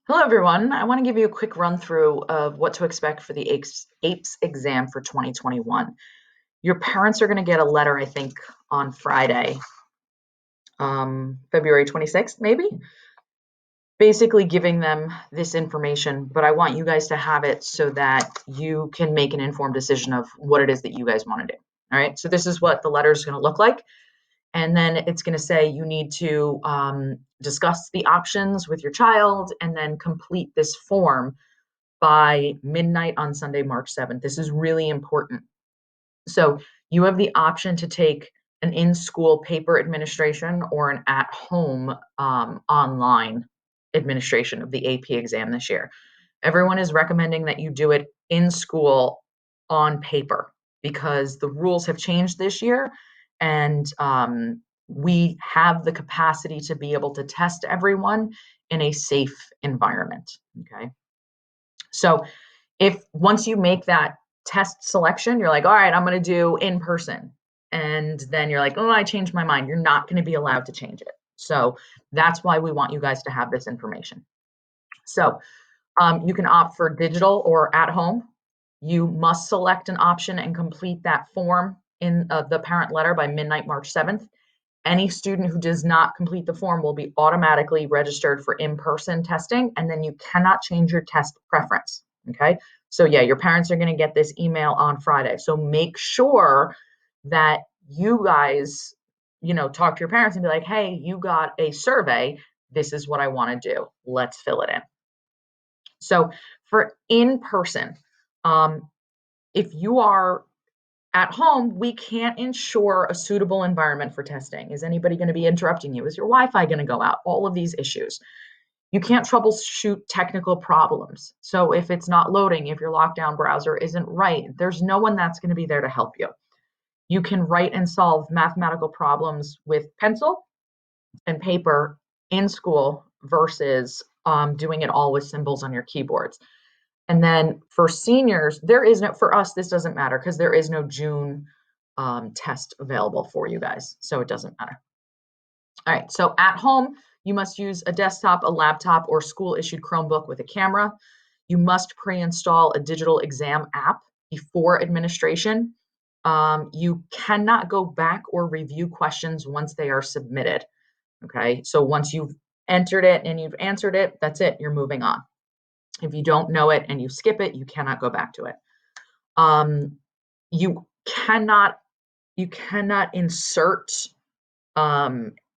Hello, everyone. I want to give you a quick run through of what to expect for the APES exam for 2021. Your parents are going to get a letter, I think, on Friday, February 26th, maybe, basically giving them this information. But I want you guys to have it so that you can make an informed decision of what it is that you guys want to do. All right. So this is what the letter is going to look like. And then it's going to say you need to discuss the options with your child and then complete this form by midnight on Sunday, March 7th. This is really important. So you have the option to take an in-school paper administration or an at-home online administration of the AP exam this year. Everyone is recommending that you do it in school on paper because the rules have changed this year, and we have the capacity to be able to test everyone in a safe environment. Okay. So if once you make that test selection, you're like, all right, I'm going to do in person. And then you're like, oh, I changed my mind. You're not going to be allowed to change it. So that's why we want you guys to have this information. So you can opt for digital or at home. You must select an option and complete that form in the parent letter by midnight, March 7th. Any student who does not complete the form will be automatically registered for in-person testing, and then you cannot change your test preference. Okay. So yeah, your parents are going to get this email on Friday. So make sure that you guys, talk to your parents and be like, hey, you got a survey. This is what I want to do. Let's fill it in. So for in person, if you are at home, we can't ensure a suitable environment for testing. Is anybody going to be interrupting you? Is your Wi-Fi going to go out? All of these issues. You can't troubleshoot technical problems. So if it's not loading, if your lockdown browser isn't right, there's no one that's going to be there to help you. You can write and solve mathematical problems with pencil and paper in school versus doing it all with symbols on your keyboards. And then for seniors, for us, this doesn't matter because there is no June test available for you guys. So it doesn't matter. All right. So at home, you must use a desktop, a laptop, or school issued Chromebook with a camera. You must pre-install a digital exam app before administration. You cannot go back or review questions once they are submitted. Okay. So once you've entered it and you've answered it, that's it. You're moving on. If you don't know it and you skip it, you cannot go back to it. You cannot insert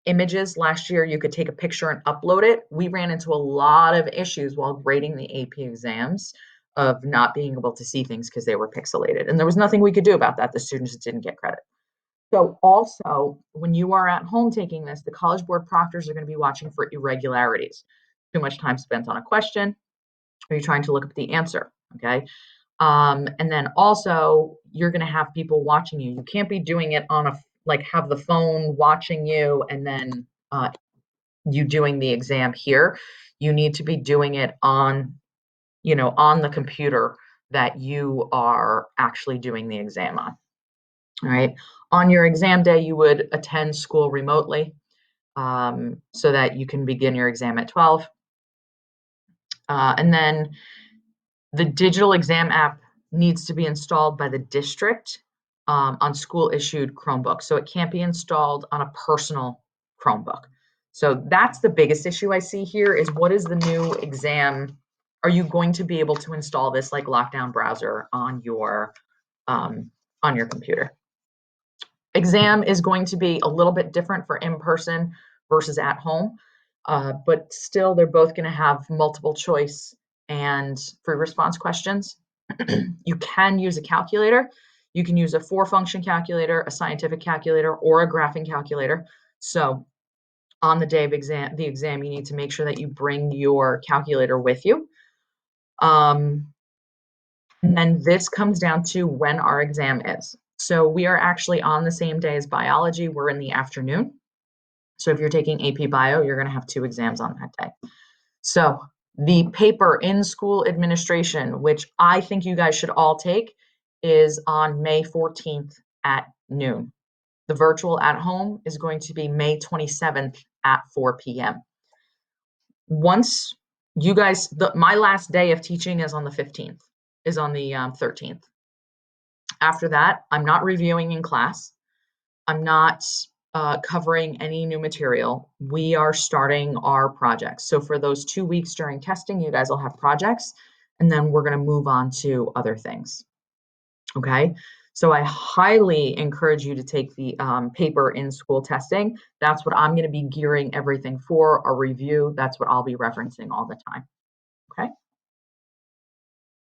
images. Last year, you could take a picture and upload it. We ran into a lot of issues while grading the AP exams of not being able to see things because they were pixelated. And there was nothing we could do about that. The students didn't get credit. So also, when you are at home taking this, the College Board proctors are going to be watching for irregularities. Too much time spent on a question. Are you trying to look up the answer? Okay. And then also, you're going to have people watching you. You can't be doing it on have the phone watching you and then you doing the exam here. You need to be doing it on the computer that you are actually doing the exam on. All right. On your exam day, you would attend school remotely so that you can begin your exam at 12. And then the digital exam app needs to be installed by the district on school-issued Chromebook. So it can't be installed on a personal Chromebook. So that's the biggest issue I see here is what is the new exam? Are you going to be able to install this like lockdown browser on your computer? Exam is going to be a little bit different for in-person versus at home, but still they're both going to have multiple choice and free response questions. You can use a calculator. You can use a 4-function calculator, a scientific calculator, or a graphing calculator. So on the day of the exam, you need to make sure that you bring your calculator with you. And then this comes down to when our exam is. So we are actually on the same day as biology. We're in the afternoon. So if you're taking AP Bio, you're going to have 2 exams on that day. So the paper in school administration, which I think you guys should all take, is on May 14th at noon. The virtual at home is going to be May 27th at 4 p.m. Once You guys, my last day of teaching is on the 15th, is on the 13th. After that, I'm not reviewing in class. I'm not covering any new material. We are starting our projects. So for those 2 weeks during testing, you guys will have projects, and then we're going to move on to other things. Okay. So I highly encourage you to take the paper in school testing. That's what I'm going to be gearing everything for, a review. That's what I'll be referencing all the time.